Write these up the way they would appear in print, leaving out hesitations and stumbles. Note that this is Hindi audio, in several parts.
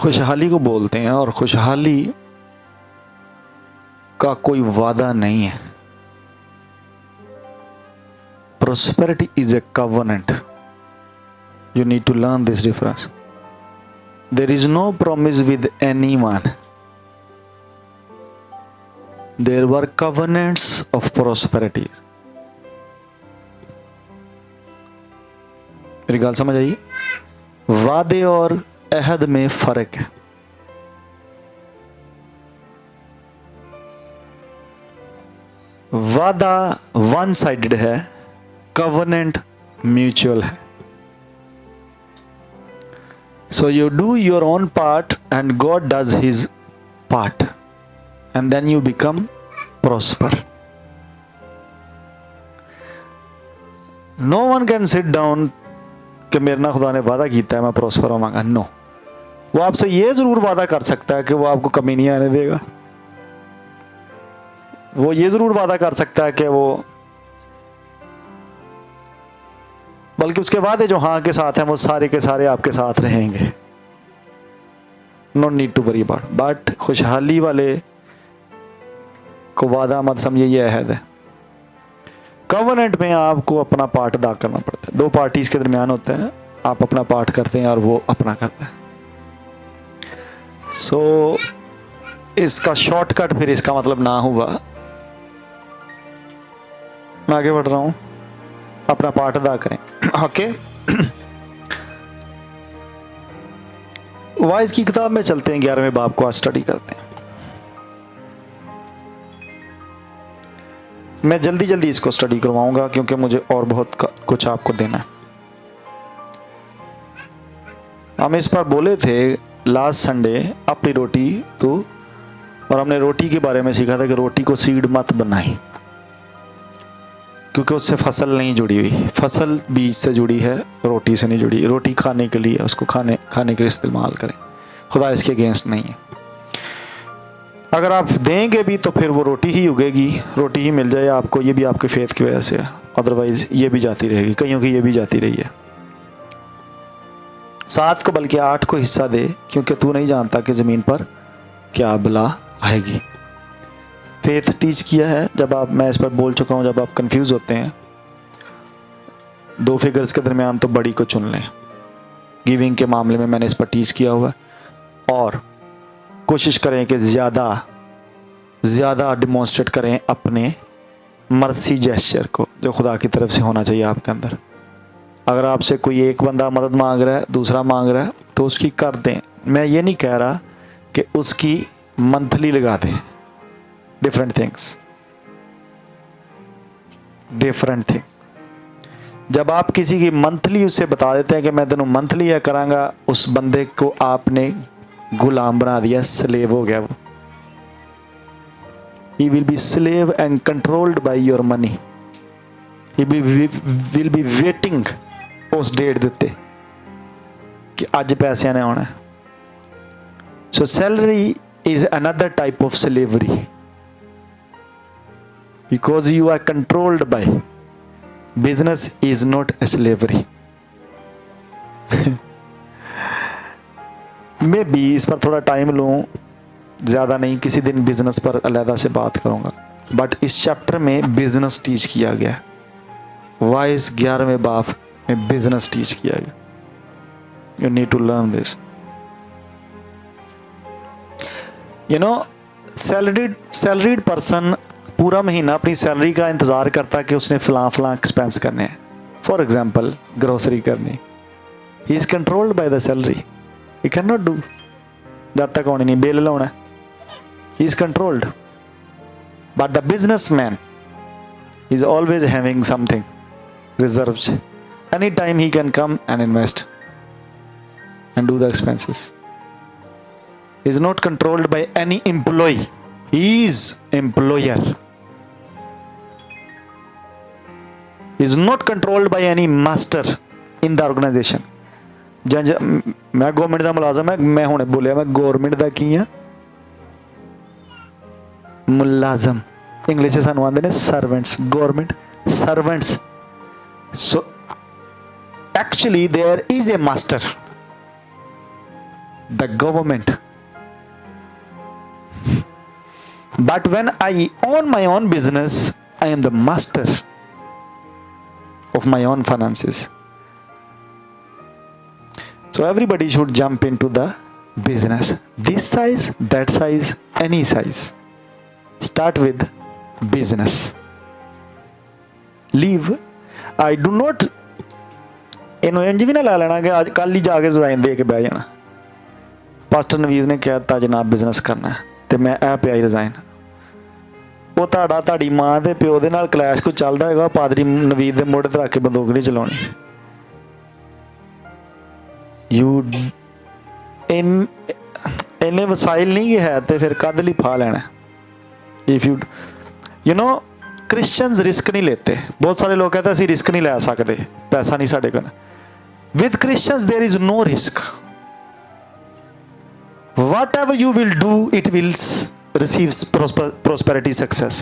खुशहाली को बोलते हैं और खुशहाली का कोई वादा नहीं है। Prosperity is a covenant. You need to learn this difference. There is no promise with anyone. There were covenants of prosperity. मेरी गाल समझ आई? वादे और अहद में फर्क है। वादा वन साइडेड है, कवर्नेंट म्यूचुअल है। So you do your own part and God does his part and then you become prosper. No one can sit down कि मेरे ना खुदा ने वादा किया है मैं प्रॉस्पर होवांगा। नो, वो आपसे ये जरूर वादा कर सकता है कि वो आपको कमी नहीं आने देगा। वो ये जरूर वादा कर सकता है कि वो, बल्कि उसके वादे जो हाँ के साथ हैं वो सारे के सारे आपके साथ रहेंगे। No need to worry about. But खुशहाली वाले को वादा मत समझिए, ये अहद है। कवर्नेंट में आपको अपना पार्ट अदा करना पड़ता है। दो पार्टीज के दरमियान होते हैं, आप अपना पार्ट करते हैं और वो अपना करता है। सो इसका शॉर्टकट फिर इसका मतलब ना हुआ मैं आगे बढ़ रहा हूं, अपना पार्ट अदा करें। ओके, वाइज की किताब में चलते हैं, 11वें बाब को आज स्टडी करते हैं। मैं जल्दी जल्दी इसको स्टडी करवाऊंगा क्योंकि मुझे और बहुत कुछ आपको देना है। हम इस पर बोले थे लास्ट संडे, अपनी रोटी तो, और हमने रोटी के बारे में सीखा था कि रोटी को सीड मत बनाई क्योंकि उससे फसल नहीं जुड़ी हुई। फसल बीज से जुड़ी है, रोटी से नहीं जुड़ी। रोटी खाने के लिए, उसको खाने के लिए इस्तेमाल करें, खुदा इसके अगेंस्ट नहीं है। अगर आप देंगे भी तो फिर वो रोटी ही उगेगी, रोटी ही मिल जाए आपको। ये भी आपके फेथ की वजह से है, अदरवाइज ये भी जाती रहेगी। कईयों की ये भी जाती रही है। 7 को बल्कि 8 को हिस्सा दे क्योंकि तू नहीं जानता कि ज़मीन पर क्या बला आएगी। फेथ टीच किया है। जब आप, मैं इस पर बोल चुका हूँ, जब आप कंफ्यूज होते हैं 2 फिगर्स के दरमियान तो बड़ी को चुन लें। गिविंग के मामले में मैंने इस पर टीच किया हुआ है। और कोशिश करें कि ज़्यादा डिमॉन्स्ट्रेट करें अपने मर्सी जेस्चर को जो खुदा की तरफ से होना चाहिए आपके अंदर। अगर आपसे कोई एक बंदा मदद मांग रहा है, दूसरा मांग रहा है, तो उसकी कर दें। मैं ये नहीं कह रहा कि उसकी मंथली लगा दें। Different thing. जब आप किसी की मंथली उससे बता देते हैं कि मैं तेनों मंथली यह करांगा, उस बंदे को आपने गुलाम बना दिया, स्लेव हो गया वो। He will be slave and controlled by your money. He will be waiting उस डेट देते कि आज पैसे ने आना। So salary is another type of slavery because you are controlled by. Business is not a slavery. मैं भी इस पर थोड़ा टाइम लूँ, ज़्यादा नहीं, किसी दिन बिजनेस पर अलहदा से बात करूँगा। बट इस चैप्टर में बिजनेस टीच किया गया। वाइज 11वें बाब में बिजनेस टीच किया गया। You need to learn this. You know, salaried person पूरा महीना अपनी सैलरी का इंतज़ार करता है कि उसने फलां एक्सपेंस करने हैं। फॉर एग्जाम्पल ग्रोसरी करनी, he is controlled by the salary. He can not do जब तक होनी नहीं, बिल लाना, he is controlled. But the businessman is always having something reserved. Anytime he can come and invest and do the expenses. He is not controlled by any employee. He is employer. He is not controlled by any master in the organization. मैं गवर्नमेंट का मुलाजम है, मैं हुणे बोलिया मैं गवर्नमेंट का की हाँ, मुलाजम। इंग्लिश सानू आंदे ने servants, government servants. So actually there is a master. the government. But when I own my own business, I am the master of my own finances. So everybody should jump into the business. This size, that size, any size. Start with business. Leave. I do not, ਇਹਨੂੰ ਇੰਜ ਵੀ ਨਾ ਲੈ ਲੈਣਾ ਕਿ ਅੱਜ ਕੱਲ੍ਹ ਹੀ ਜਾ ਕੇ ਰਿਜ਼ਾਈਨ ਦੇ ਕੇ ਬਹਿ ਜਾਣਾ। ਪਾਸਟਰ ਨਵੀਦ ਨੇ ਕਿਹਾ ਤਾਂ ਜਨਾਬ ਬਿਜ਼ਨਸ ਕਰਨਾ ਤੇ ਮੈਂ ਇਹ ਪਿਆ ਹੀ ਰਿਜ਼ਾਈਨ। ਉਹ ਤੁਹਾਡੀ ਮਾਂ ਦੇ ਪਿਓ ਦੇ ਨਾਲ ਕਲੈਸ਼ ਕੋਈ ਚੱਲਦਾ ਹੈਗਾ, ਪਾਦਰੀ ਨਵੀਦ ਦੇ ਮੋਢੇ ਤੇ ਰੱਖ ਕੇ ਬੰਦੂਕ ਨਹੀਂ ਚਲਾਉਣੀ। ਇੰਨੇ ਵਸਾਇਲ ਨਹੀਂ ਹੈ ਤੇ ਫਿਰ ਕਦ ਲਈ ਫਾ ਲੈਣਾ। If you know Christians risk नहीं लेते। बहुत सारे लोग कहते हैं ਅਸੀਂ रिस्क नहीं ले सकते, पैसा नहीं साढ़े कोल। With Christians there is no risk. Whatever you will do, it will receive prosperity, success.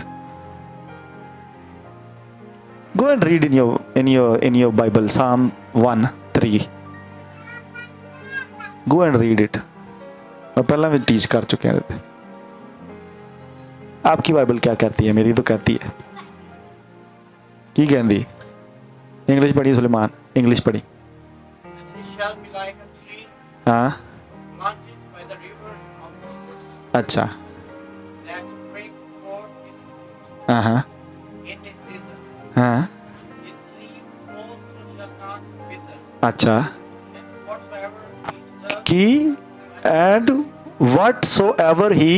Go and read in your Bible, Psalm 1:3. Go and read it. मैं पहला भी टीच कर चुके हैं। आपकी बाइबल क्या कहती है? मेरी तो कहती है की कहती? इंग्लिश पढ़ी सुलेमान, इंग्लिश पढ़ी। हाँ अच्छा हाँ हाँ अच्छा की and whatsoever he,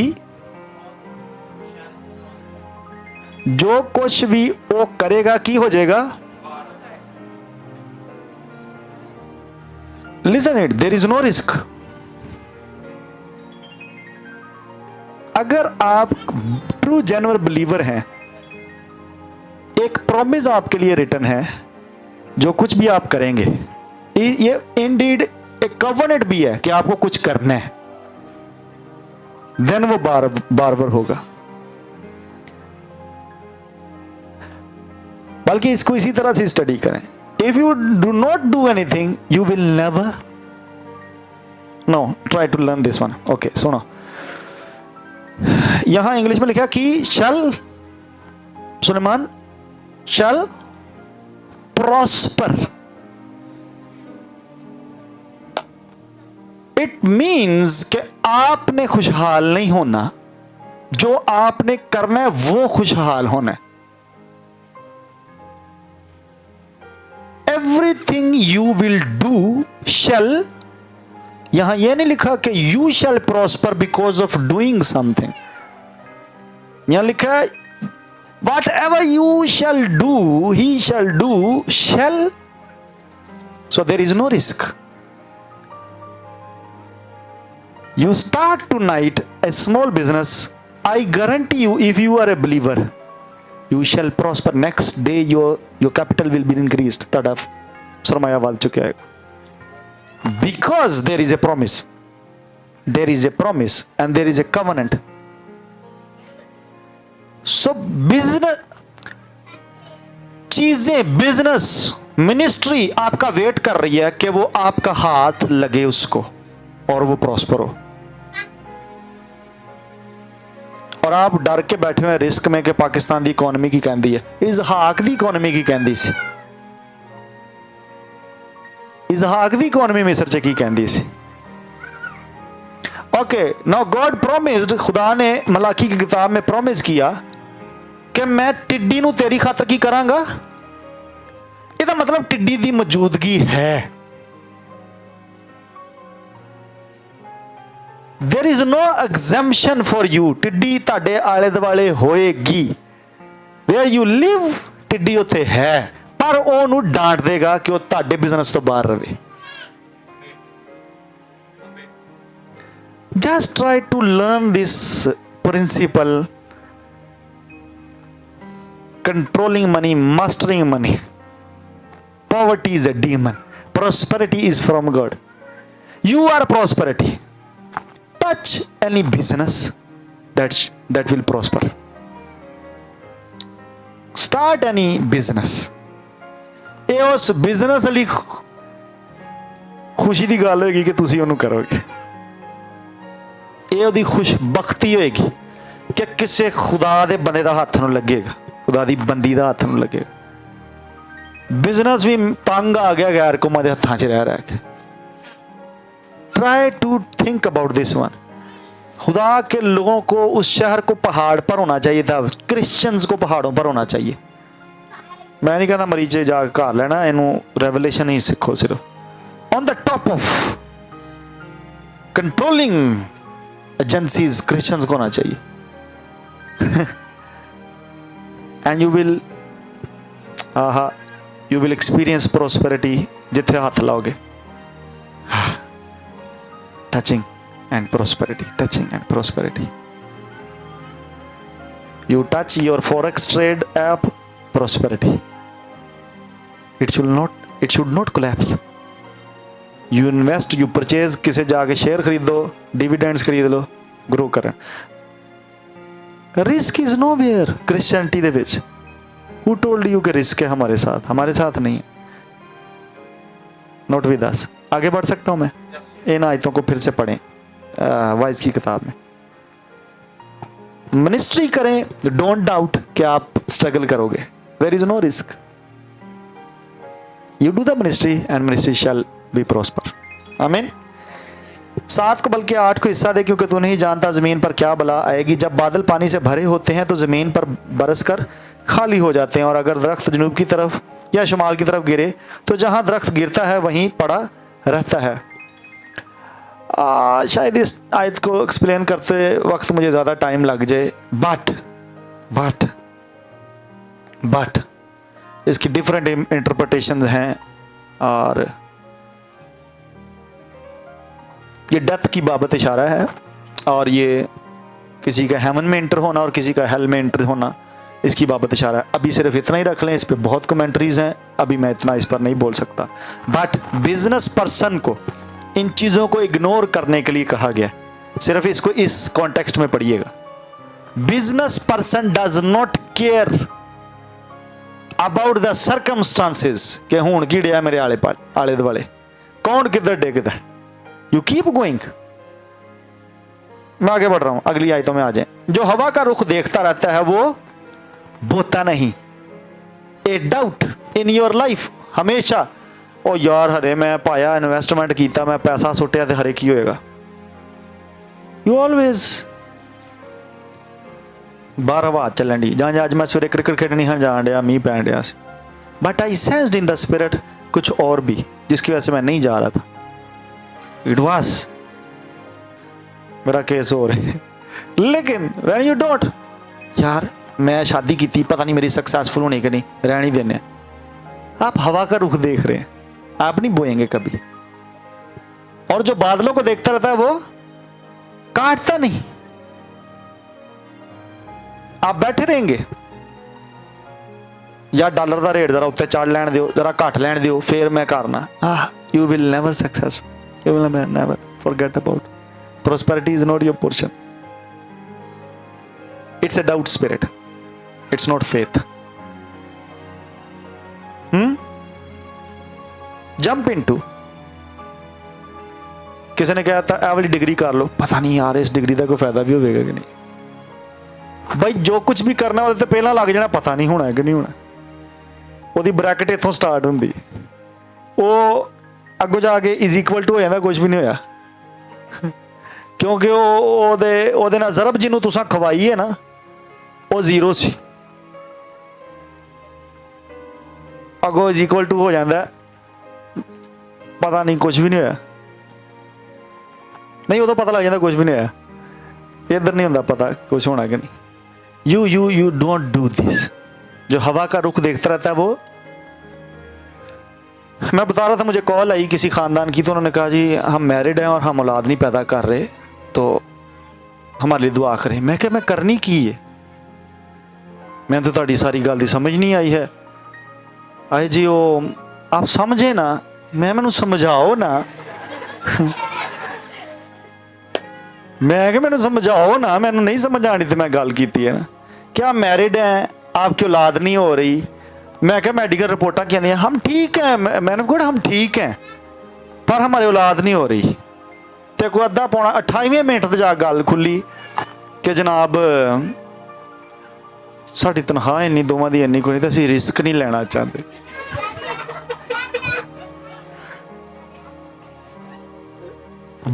जो कुछ भी वो करेगा की हो जाएगा। Listen it, there is no risk. अगर आप ट्रू जेन्युइन बिलीवर हैं, एक प्रॉमिस आपके लिए रिटन है, जो कुछ भी आप करेंगे ये इंडीड एक कवनेंट भी है कि आपको कुछ करना है, देन वो बार बार होगा। बल्कि इसको इसी तरह से स्टडी करें। If you do not do anything you will never know. Try to learn this one. Okay सुनो, यहां इंग्लिश में लिखा कि shall Suleman shall prosper. It means कि आपने खुशहाल नहीं होना, जो आपने करना है वो खुशहाल होना है। Everything you will do shall, यहां यह नहीं लिखा कि you shall prosper because of doing something। यहां लिखा है whatever you shall do, he shall do shall, so there is no risk। You start tonight a small business, I guarantee you if you are a believer you shall prosper। next day your capital will be increased। तड़ा सरमाया बढ़ चुका है, because there is a promise, there is a promise and there is a covenant। so business चीजें, बिजनेस, मिनिस्ट्री आपका वेट कर रही है कि वो आपका हाथ लगे उसको और वो प्रॉस्पर हो। और आप डर के बैठे हुए रिस्क में कि पाकिस्तान की इकोनॉमी की कहती है, इसहाक की इकोनॉमी की कहती सी, इसहाक की इकोनॉमी मिस्र च की कहती सी। ओके नाउ गॉड प्रॉमिस्ड, खुदा ने मलाकी की किताब में प्रॉमिस किया कि मैं टिड्डी नू तेरी खातर की करांगा। इसका मतलब टिड्डी की मौजूदगी है। There is no exemption for you। टिड्डी ताड़े आले दुआले होएगी। Where you live टिड्डी उत्थे है, पर ओनू डांट देगा कि वो ताड़े बिजनेस तो बाहर रहे। Just try to learn this principle, controlling money, mastering money। Poverty is a demon, prosperity is from God। You are prosperity। touch any business that will prosper। start any business। ਇਹ ਉਸ ਬਿਜ਼ਨਸ ਲਈ ਖੁਸ਼ੀ ਦੀ ਗੱਲ ਹੋਏਗੀ ਕਿ ਤੁਸੀਂ ਉਹਨੂੰ ਕਰੋਗੇ। ਇਹ ਉਹਦੀ ਖੁਸ਼ਬਖਤੀ ਹੋਏਗੀ ਕਿ ਕਿਸੇ ਖੁਦਾ ਦੇ ਬੰਦੇ ਦਾ ਹੱਥ ਨੂੰ ਲੱਗੇਗਾ, ਖੁਦਾ ਦੀ ਬੰਦੀ ਦਾ ਹੱਥ ਨੂੰ ਲੱਗੇਗਾ। ਬਿਜ਼ਨਸ ਵੀ ਤੰਗ ਆ ਗਿਆ ਗੈਰ ਕੌਮਾਂ ਦੇ ਹੱਥਾਂ 'ਚ ਰਹਿ ਕੇ। Try to think about this one. खुदा के लोगों को उस शहर को पहाड़ पर होना चाहिए था, क्रिश्चियंस को पहाड़ों पर होना चाहिए। मैं नहीं कहता मरीजे जाके घर लेना, इनू रेवलेशन ही सीखो सिर्फ। On the top of controlling agencies Christians को होना चाहिए। And you will experience prosperity जिथे हाथ लाओगे। Touching and prosperity, touching and prosperity. You touch your forex trade app, prosperity. It should not collapse. You invest, you purchase, किसे जाके शेयर खरीद दो, डिविडेंड्स खरीद लो, ग्रो करें। Risk is nowhere Christianity they which. Who told you कि रिस्क है हमारे साथ? हमारे साथ नहीं है। Not with us। आगे बढ़ सकता हूं मैं? इन आयतों को फिर से पढ़ें वाइज की किताब में। मिनिस्ट्री करें, डोंट डाउट कि आप स्ट्रगल करोगे। There is no risk. You do the ministry and ministry shall be prosper. आमीन। 7 को बल्कि 8 को हिस्सा दे, क्योंकि तू नहीं जानता जमीन पर क्या बला आएगी। जब बादल पानी से भरे होते हैं तो जमीन पर बरस कर खाली हो जाते हैं, और अगर दरख्त जनूब की तरफ या शुमाल की तरफ गिरे तो जहां दरख्त गिरता है वहीं पड़ा रहता है। शायद इस आयत को एक्सप्लेन करते वक्त मुझे ज़्यादा टाइम लग जाए, बट इसकी डिफरेंट इंटरप्रिटेशंस हैं, और ये डेथ की बाबत इशारा है, और ये किसी का हेवन में एंटर होना और किसी का हेल में एंटर होना, इसकी बाबत इशारा है। अभी सिर्फ इतना ही रख लें, इस पे बहुत कमेंट्रीज हैं, अभी मैं इतना इस पर नहीं बोल सकता। बट बिजनेस पर्सन को इन चीज़ों को इग्नोर करने के लिए कहा गया। सिर्फ इसको इस कॉन्टेक्स्ट में पढ़िएगा। Business person does not care about the circumstances कि हुण की डिया मेरे आले दुआले, कौन किधर डिगदा। You keep going. मैं आगे बढ़ रहा हूं, अगली आयतों में आ जाए। जो हवा का रुख देखता रहता है वो बोता नहीं। A doubt in your life, हमेशा ओ यार हरे मैं पाया इन्वेस्टमेंट किया, मैं पैसा सुटिया तो हरे की होएगा। यू ऑलवेज बाहर हवा चलन डी, जां अज मैं सवेरे क्रिकेट खेडनी हाँ जान डिया, मीह पैन डिया सी, but I sensed in the spirit कुछ और भी, जिसकी वजह से मैं नहीं जा रहा था। इट वाज मेरा केस हो रहा है। लेकिन व्हेन यू डोंट, यार मैं शादी की थी, पता नहीं मेरी सक्सेसफुल होनी कि नहीं, रहनी देने। आप हवा का रुख देख रहे हैं, आप नहीं बोएंगे कभी। और जो बादलों को देखता रहता है वो काटता नहीं। आप बैठे रहेंगे, या डॉलर का रेट जरा उत्ते चढ़ लैन दियो, जरा घट लैन दियो, फिर मैं करना। You will never successful, you will never forget about prosperity is not your portion. It's a doubt spirit, it's not faith. Jump into, किसी ने कहा था ए वाली डिग्री कर लो, पता नहीं यार इस डिग्री का कोई फायदा भी होगा कि नहीं। भाई जो कुछ भी करना वो तो पहला लग जाना, पता नहीं होना है कि नहीं होना। वो ब्रैकेट इतों स्टार्ट होंगी, वो अगों जाके इज इक्वल टू हो जाता, कुछ भी नहीं होया। क्योंकि ਉਹਦੇ ਨਾਲ ਜ਼ਰਬ ਜਿਹਨੂੰ ਤੁਸੀਂ ਖਵਾਈ ਹੈ ਨਾ, ਉਹ ਜ਼ੀਰੋ ਸੀ, ਅੱਗੋਂ ਇਜ਼ ਇਕੁਅਲ ਟੂ ਹੋ ਜਾਂਦਾ, ਪਤਾ ਨਹੀਂ ਕੁਝ ਵੀ ਨਹੀਂ ਹੋਇਆ। ਨਹੀਂ ਉਦੋਂ ਪਤਾ ਲੱਗ ਜਾਂਦਾ ਕੁਝ ਵੀ ਨਹੀਂ ਹੋਇਆ, ਇੱਧਰ नहीं ਹੁੰਦਾ पता कुछ होना कि नहीं। You don't do this. जो हवा का रुख देखता रहता है वो, मैं बता रहा था, मुझे कॉल आई किसी ख़ानदान की, तो उन्होंने कहा जी हम मैरिड हैं और हम औलाद नहीं पैदा कर रहे, तो हमारे लिए दुआ करें। मैं क्या मैं करनी की है, मैं तो ताड़ी सारी गल दी समझ नहीं आई है। आए जी वो आप समझे ना, मैनू समझाओ ना। मैं क्या मैनू समझाओ ना, मैनू नहीं समझ आनी तो मैं गल की है ना। क्या मैरिड हैं, आपकी औलाद नहीं हो रही। मैं क्या मेडिकल रिपोर्टा कहती हैं हम ठीक हैं, मैंने कहा हम ठीक हैं पर हमारी औलाद नहीं हो रही। ਤੇ ਕੋਈ ਅੱਧਾ ਪੌਣਾ 28ਵੇਂ ਮਿੰਟ ਤੇ ਜਾ ਗੱਲ ਖੁੱਲੀ ਕਿ ਜਨਾਬ ਸਾਡੀ ਤਨਖਾਹ ਇੰਨੀ ਦੋਵਾਂ ਦੀ ਇੰਨੀ ਕੋਈ ਨਹੀਂ, ਤਾਂ ਅਸੀਂ ਰਿਸਕ ਨਹੀਂ ਲੈਣਾ ਚਾਹੁੰਦੇ।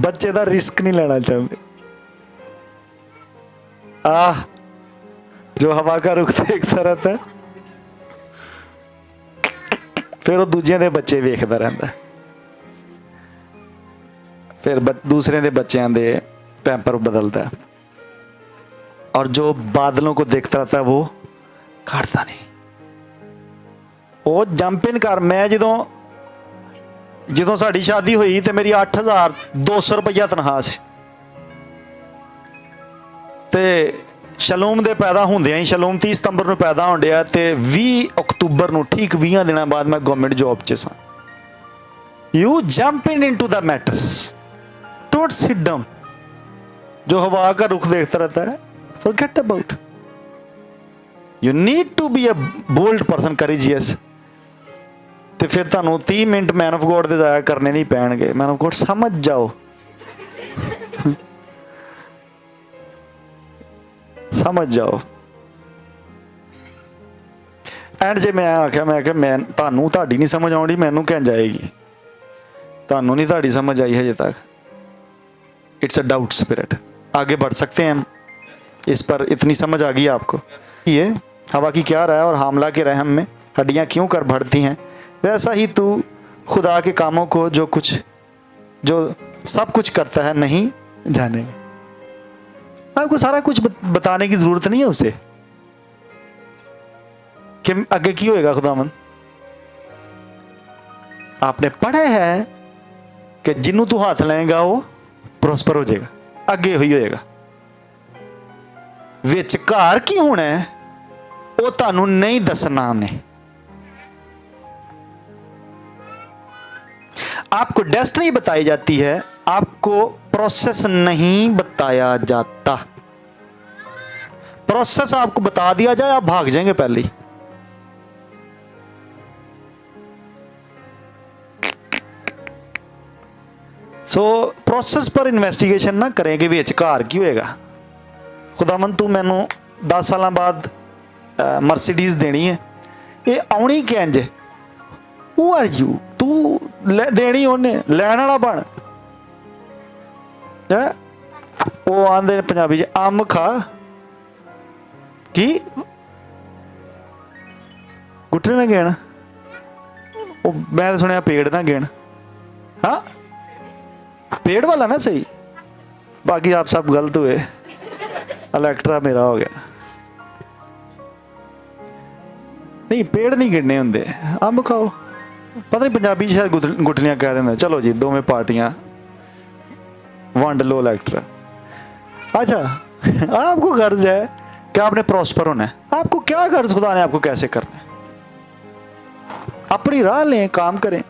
बच्चे का रिस्क नहीं लेना चाहते। जो हवा का रुख देखता रहता है, फिर वो दूजिया के बच्चे वेखता रहता है, फिर दूसरे के बच्चों के पैंपर बदलता है, और जो बादलों को देखता रहता है वो काटता नहीं। वो जंप इन कर। मैं ਜਦੋਂ ਸਾਡੀ शादी हुई तो मेरी 8,200 रुपया तनख्वाह सी, ते शलूम दे पैदा होंदे ही, शलूम 30 सितंबर ਨੂੰ पैदा होਣ ਡਿਆ ਤੇ 20 अक्तूबर ਨੂੰ ठीक 20 ਦਿਨਾਂ बाद मैं गवर्नमेंट जॉब 'ਚ ਸਾਂ। You jump into the matters, don't sit down। जो हवा का रुख देखता रहता है, forget about। You need to be a bold person, courageous। तो फिर तुहानू 30 मिनट मैन ऑफ गॉड दे जाया करने नहीं पैणगे। मैन ऑफ गॉड समझ जाओ, समझ जाओ। एंड जे मैं आख्या मैं तुहानू तुहाडी नहीं समझ आउंदी, मैनू क्या जाएगी? तुहानू नहीं तुहाडी समझ आई हजे तक। It's a doubt spirit. आगे बढ़ सकते हैं हम, इस पर इतनी समझ आ गई आपको। ये हवा की क्या राय और हामला के रहम में हड्डियां क्यों कर बढ़ती हैं, वैसा ही तू खुदा के कामों को जो सब कुछ करता है नहीं जानेगा। आपको सारा कुछ बताने की जरूरत नहीं है उसे कि आगे की होएगा खुदावंद। आपने पढ़ा है कि जिन्हों तू हाथ लाएगा वो प्रॉस्पर हो जाएगा, आगे ही होएगा। विचकार की होना है वो तुहानू नहीं दसना। उन्हें आपको डेस्टिनी बताई जाती है, आपको प्रोसेस नहीं बताया जाता। प्रोसेस आपको बता दिया जाए आप भाग जाएंगे पहले ही। सो प्रोसेस पर इन्वेस्टिगेशन ना करें कि विचकार की होएगा। खुदावंद तू मैनू 10 साल बाद मर्सिडीज देनी है, ये आउनी कैंज है। Who are you? तू देनी उन्हें, लैन वाला बन। वो आंदे पंजाबी च अम खा की गुट्टे ना गिन। मैं सुनिया पेड़ ना गिन। हाँ पेड़ वाला ना सही, बाकी आप सब गलत हुए। इलेक्ट्रा मेरा हो गया। नहीं पेड़ नहीं गिनने होंगे, अम्ब खाओ। पता नहीं पंजाबी शायद गुठलियां कह देंगे। चलो जी दोवें पार्टियां वंड लो इलेक्ट्रा। अच्छा आपको गर्ज है कि आपने प्रॉस्पर होना है। आपको क्या गर्ज, खुदा ने आपको कैसे करना है? अपनी राह लें, काम करें,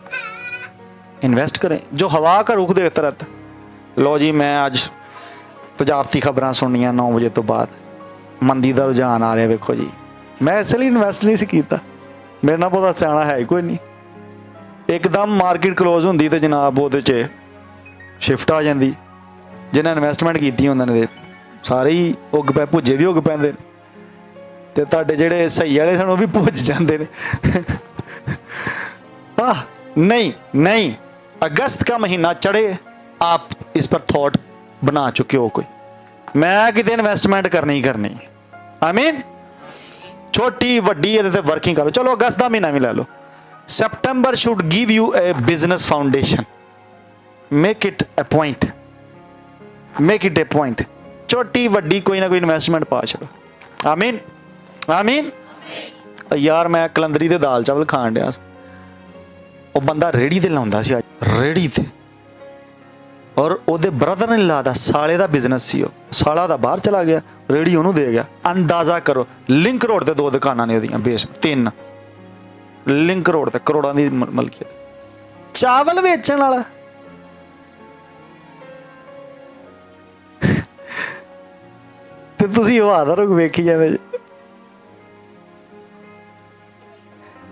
इन्वेस्ट करें। जो हवा का रुख देखता रहता, लो जी मैं आज तजारती खबरां सुनिया 9 बजे तो बाद, मंदी का रुझान आ रहा। वेखो जी मैं इसलिए इन्वेस्ट नहीं किया, मेरे ना बहुत सियाना है कोई नहीं। एकदम मार्केट क्लोज होंगी तो जनाब वो शिफ्ट आ जाती। जिन्हें इन्वेस्टमेंट की उन्होंने सारे ही उग पे, भुजे भी उग पैंदे ते तुहाडे जिहड़े सही वाले सन वो भी भुज जाते हैं। नहीं नहीं, अगस्त का महीना चढ़े आप इस पर थॉट बना चुके हो कोई, मैं कितने इन्वेस्टमेंट करनी ही करनी। आई मीन छोटी वड्डी वर्किंग करो। चलो अगस्त का महीना भी लै लो। September should give you a business foundation. Make it a point. Make it a point. छोटी वड्डी कोई ना कोई इन्वेस्टमेंट पा छो। आमीन आमीन। यार मैं कलंदरी दे दाल चावल खान दिया, वो बंदा रेड़ी ते लाउंदा सी, रेड़ी ते, और ओदे ब्रदर ने लादा, साले दा बिजनेस सी। साला दा बाहर चला गया, रेड़ी ओनू दे गया। अंदाजा करो लिंक रोड ते 2 दुकानां ने ओदियां, बेस 3 लिंक रोड ते, करोड़ों की मलकीयत। चावल बेचण वाला ते तुसीं हवा दा रुख वेखी जांदे।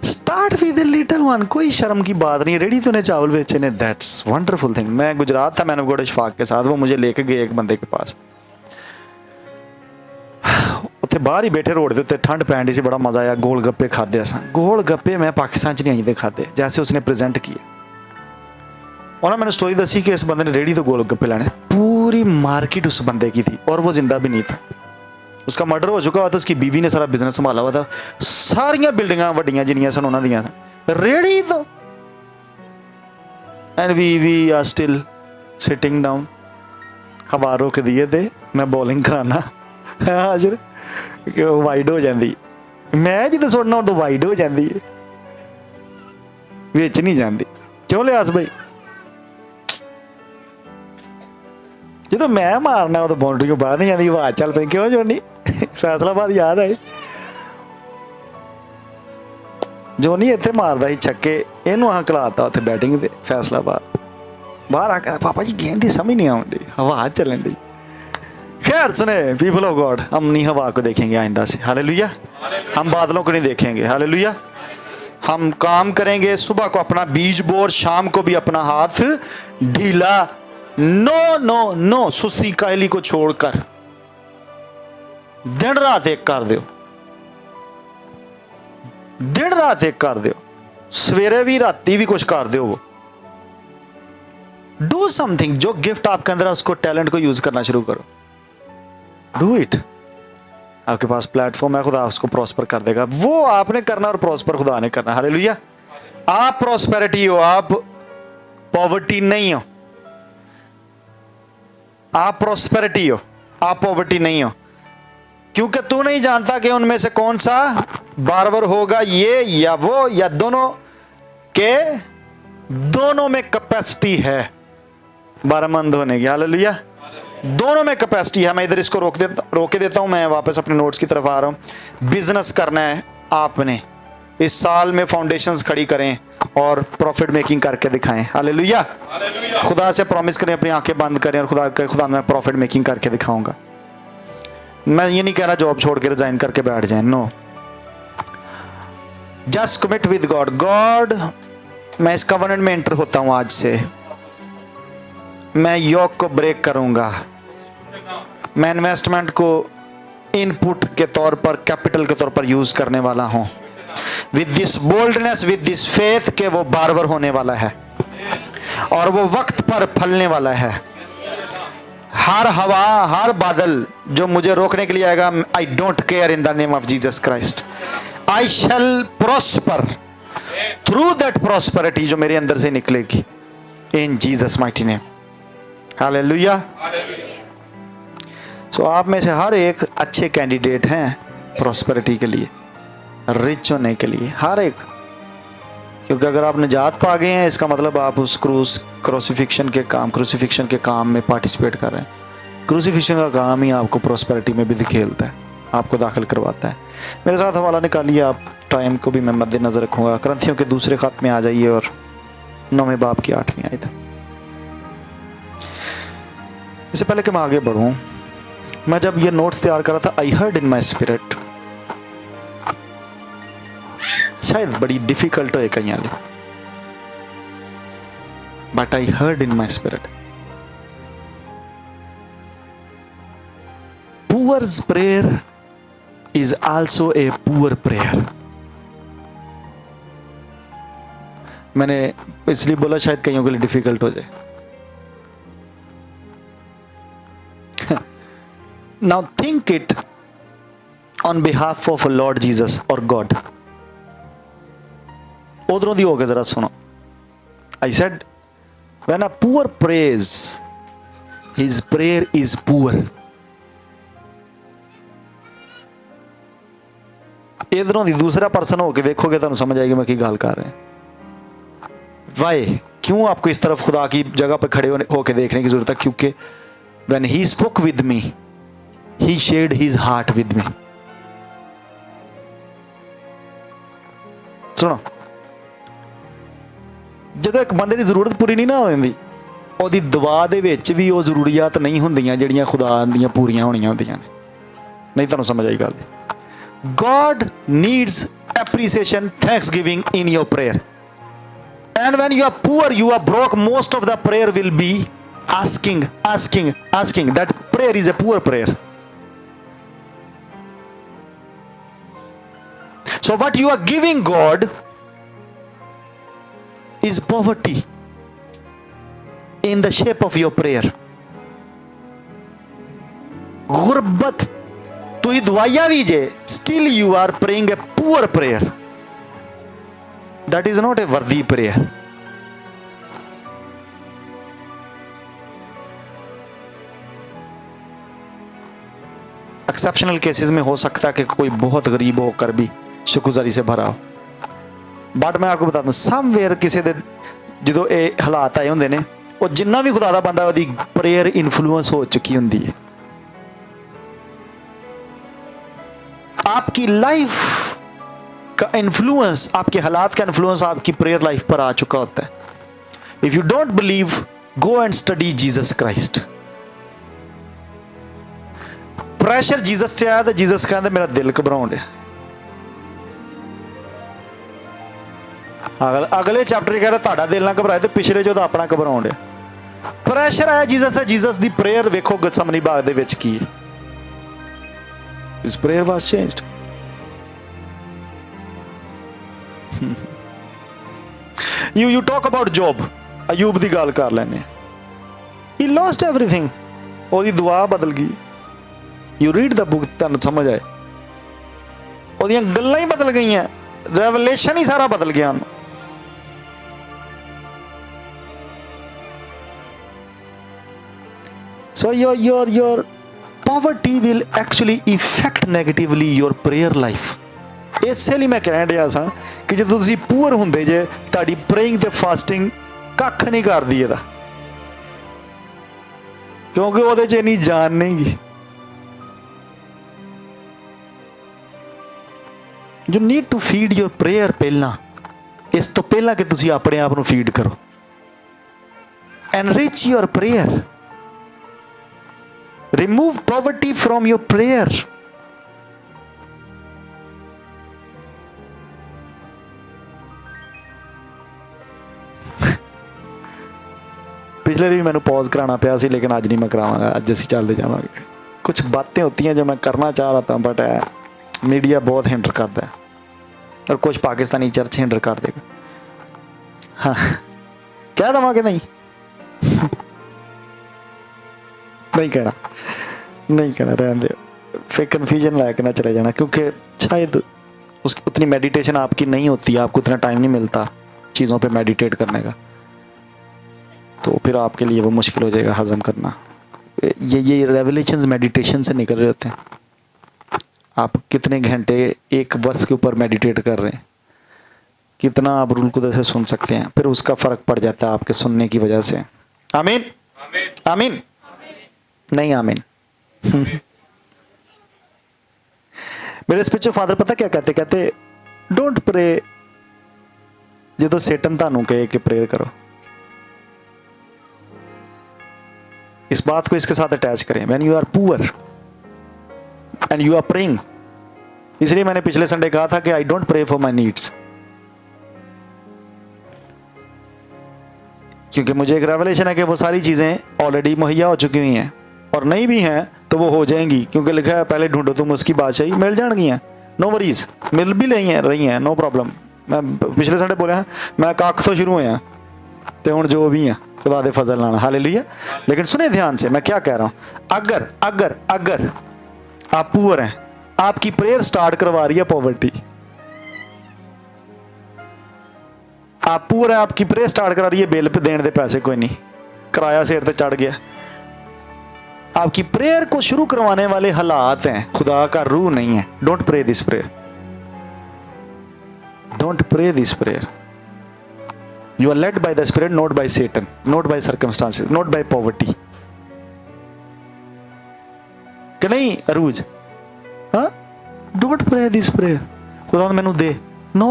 स्टार्ट विद अ लिटिल पहलवान कोई शर्म की बात नहीं, रेडी तूने चावल बेचे ने, दैट्स वंडरफुल थिंग। मैं गुजरात था, मैंने गौड़ इशफाक के साथ, वो मुझे लेके गए एक बंदे के पास, उत्थे बाहर ही बैठे रोड के उत्ते, ठंड पैन डी सी, बड़ा मज़ा आया, गोल गप्पे खादे असां। गोल गप्पे मैं पाकिस्तान च नहीं आई खादे जैसे उसने प्रेजेंट किए। उन्होंने मैंने स्टोरी दसी कि इस बंदे ने रेडी तो गोल गप्पे लेने, पूरी मार्केट उस बंदे की थी और वो जिंदा भी नहीं था। उसका मर्डर हो चुका हुआ था, उसकी बीवी ने सारा बिजनेस संभाला हुआ था, सारियां बिल्डिंगां वड्डियां जिन्नियां सन उन्हां दियां रेडी तो, and we are still sitting down. हवा रोक दिए थे, मैं बॉलिंग कराना हाजर वाइड हो जाती, मैं जिद्दां सुटना उदों वाइड हो जाती है, विच नहीं जाती। क्यों लिहाज भाई, जो मैं मारना उदों बाउंड्री को बाहर नहीं जाती, आवाज चल पई। क्यों जो नहीं फैसलाबाद याद आए, जो नहीं इत्थे मारदा ही छक्के, इहनूं अहां खलाता उत्थे बैटिंग ते फैसलाबाद, बाहर आकर पापा जी गेंद दी समझ नहीं आउंदी, हवा चलन दी। खैर सुने पीपल ऑफ गॉड, हम नहीं हवा को देखेंगे आइंदा से, हालेलुया। हम बादलों को नहीं देखेंगे, हालेलुया। हम काम करेंगे, सुबह को अपना बीज बो और शाम को भी अपना हाथ ढीला। नो नो नो, सुस्ती काहली को छोड़कर दिन रात एक कर दो, दिन रात एक कर दो, सवेरे भी राती भी कुछ कर दो। वो डू समथिंग, जो गिफ्ट आपके अंदर है उसको, टैलेंट को यूज करना शुरू करो, डू इट। आपके पास प्लेटफॉर्म है, खुदा उसको प्रॉस्पर कर देगा। वो आपने करना और प्रॉस्पर खुदा ने करना, हालेलुया। आप प्रॉस्पेरिटी हो, आप पॉवर्टी नहीं हो। आप प्रॉस्पेरिटी हो, आप पॉवर्टी नहीं हो, क्योंकि तू नहीं जानता कि उनमें से कौन सा बारबर होगा, ये या वो या दोनों के, दोनों में कैपेसिटी है बारहमंद होने की, हालेलुया। दोनों में कैपेसिटी है। मैं इधर इसको रोके देता हूं, मैं वापस अपने नोट्स की तरफ आ रहा हूं। बिजनेस करना है आपने, इस साल में फाउंडेशंस खड़ी करें और प्रॉफिट मेकिंग करके दिखाएं, हालेलुया। खुदा से प्रॉमिस करें, अपनी आंखें बंद करें और खुदा मैं प्रॉफिट मेकिंग करके दिखाऊंगा। मैं ये नहीं कह रहा जॉब छोड़ के रिजाइन करके बैठ जाए, no, just commit with God. God, मैं इस कवनेंट में एंटर होता हूं आज से, मैं योग को ब्रेक करूंगा, मैं इन्वेस्टमेंट को इनपुट के तौर पर, कैपिटल के तौर पर यूज करने वाला हूं, with this boldness, with this faith के वो बारबर होने वाला है और वो वक्त पर फलने वाला है। हर हवा, हर बादल जो मुझे रोकने के लिए आएगा, I don't care, in the name of Jesus Christ I shall prosper through that prosperity जो मेरे अंदर से निकलेगी, in Jesus mighty name, hallelujah. So आप में से हर एक अच्छे कैंडिडेट हैं प्रॉस्पेरिटी के लिए, रिच होने के लिए, हर एक। क्योंकि अगर आप निजात पा गए हैं, इसका मतलब आप उस क्रूसिफिक्शन के काम में पार्टिसिपेट कर रहे हैं। क्रूसिफिक्शन का काम ही आपको प्रॉस्पेरिटी में भी दिखेलता है, आपको दाखिल करवाता है। मेरे साथ हवाला निकालिए आप, टाइम को भी मैं मद्देनजर रखूंगा। करंथियों के दूसरे खत में आ जाइए और 9वें बाब की 8वीं आयत। इससे पहले कि मैं आगे बढ़ूं, मैं जब ये नोट्स तैयार कर रहा था, आई हर्ड इन माई स्पिरिट, शायद बड़ी डिफिकल्ट हो कई, but I heard in my spirit, poor's prayer is also a poor prayer. मैंने इसलिए बोला शायद कईयों के लिए डिफिकल्ट हो जाए। Now think it on behalf of Lord Jesus or God. उधरों दी होके जरा सुनो। I said when a poor prays, his prayer is poor. इधरों दी दूसरा पर्सन होके देखोगे तो समझ आएगी मैं की गाल कर रहे हैं। Why? क्यों आपको इस तरफ खुदा की जगह पे खड़े होके देखने की जरूरत है? क्योंकि when he spoke with me, he shared his heart with me. सुनो, ਜਦੋਂ ਇੱਕ ਬੰਦੇ ਦੀ ਜ਼ਰੂਰਤ ਪੂਰੀ ਨਹੀਂ ਨਾ ਹੋ ਜਾਂਦੀ, ਉਹਦੀ ਦੁਆ ਦੇ ਵਿੱਚ ਵੀ ਉਹ ਜ਼ਰੂਰੀਅਤ ਨਹੀਂ ਹੁੰਦੀਆਂ ਜਿਹੜੀਆਂ ਖੁਦਾ ਦੀਆਂ ਪੂਰੀਆਂ ਹੋਣੀਆਂ ਹੁੰਦੀਆਂ ਨੇ। ਨਹੀਂ ਤੁਹਾਨੂੰ ਸਮਝ ਆਈ ਗੱਲ? God needs appreciation, thanksgiving in your prayer. And when you are poor, you are broke, most of the prayer will be asking. That prayer is a poor prayer. So what you are giving God is poverty in the shape of your prayer. गुर्बत तुई दुआया भी जे, still you are praying a poor prayer. That is not a worthy prayer. Exceptional cases में हो सकता है कि कोई बहुत गरीब होकर भी शुक्रगुजारी से भरा हो, बट मैं आपको बता दूं समवेयर किसी दे जो ये हालात आए होंगे ने, और जिन्ना भी खुदा दा बंदा ओदी प्रेयर इन्फ्लुएंस हो चुकी होंदी है। आपकी लाइफ का इन्फ्लुएंस, आपके हालात का इन्फ्लुएंस आपकी प्रेयर लाइफ पर आ चुका होता है। If you don't believe, go and study Jesus Christ. Pressure Jesus से आया तो जीसस कहते मेरा दिल घबराउण है। अगले चैप्टर कह रहा तुहाडा दिल ना घबराए, तो पिछले जो अपना घबराउण है। प्रेशर आया जीसस है, जीसस दी प्रेयर वेखो गतसमनी बाग दे विच की, his prayer was changed. You talk about Job, Ayub दी गल कर लेने, he lost everything, ओदी दुआ बदल गई। You read the book, तुहानू समझ आए, ओदियां गल्लां ही बदल गईयां, रेवलेशन ही सारा बदल गया। So your poverty will actually affect negatively your prayer life. इसलिए मैं कह रहा सा कि जो तुसी पूअर हुंदे जे, ताड़ी प्रेइंग ते फास्टिंग कख नहीं करदी एदा, क्योंकि ओदे च इन्नी जान नहीं गी। You need to feed your prayer पहला, इस तो पहला कि तुसी अपने आप नू फीड करो। Enrich your prayer. Remove poverty from your prayer. पिछले भी मैंने पॉज कराना पाया सी, लेकिन अज नहीं मैं करावांगा, अज असीं चलते जावांगे। कुछ बातें होती हैं जो मैं करना चाह रहा था, बट मीडिया बहुत हिंडर करता है, और कुछ पाकिस्तानी चर्च हिंडर कर देगा। हाँ, कह दवा कि नहीं? नहीं कहना, नहीं कहना, रहने दे, फिर कन्फ्यूजन लाके ना चले जाना, क्योंकि शायद उसकी उतनी मेडिटेशन आपकी नहीं होती, आपको उतना टाइम नहीं मिलता चीज़ों पे मेडिटेट करने का, तो फिर आपके लिए वो मुश्किल हो जाएगा हजम करना। ये रेवलेशंस मेडिटेशन से निकल रहे होते हैं। आप कितने घंटे एक वर्स के ऊपर मेडिटेट कर रहे हैं, कितना आप रूल खुदा से सुन सकते हैं, फिर उसका फ़र्क पड़ जाता है आपके सुनने की वजह से। आमीन, आमीन, नहीं आमीन। मेरे स्पिरिचुअल फादर पता क्या कहते, कहते डोंट प्रे जो सेटन तानू कहे कि प्रेयर करो। इस बात को इसके साथ अटैच करें, when you are poor and you are praying. इसलिए मैंने पिछले संडे कहा था कि I don't pray for my needs, क्योंकि मुझे एक रेवलेशन है कि वो सारी चीजें ऑलरेडी मुहैया हो चुकी हुई हैं, और नहीं भी हैं तो वो हो जाएंगी, क्योंकि लिखा है पहले ढूंढो तुम उसकी बादशाही, मिल जाएंगी। नो वरीज, मिल भी रही हैं, नो प्रॉब्लम। मैं पिछले संडे बोलिया मैं कख तो शुरू होया, तो हुण जो भी है खुदा दे फजल नाल, हालेलुया। लेकिन सुने ध्यान से मैं क्या कह रहा हूं, अगर अगर अगर आप पुअर हैं, आपकी प्रेयर स्टार्ट करवा रही है पॉवर्टी। आप पुअर है, आपकी प्रेयर स्टार्ट करा रही है बिल पे देने दे पैसे कोई नहीं, किराया सिर पे चढ़ गया। आपकी प्रेयर को शुरू करवाने वाले हालात हैं, खुदा का रूह नहीं है। Don't pray this prayer, don't pray this prayer. You are led by the Spirit, not by Satan, not by circumstances, not by poverty. कि नहीं अरूज? हाँ? Don't pray this prayer. खुदा मैनू दे। No.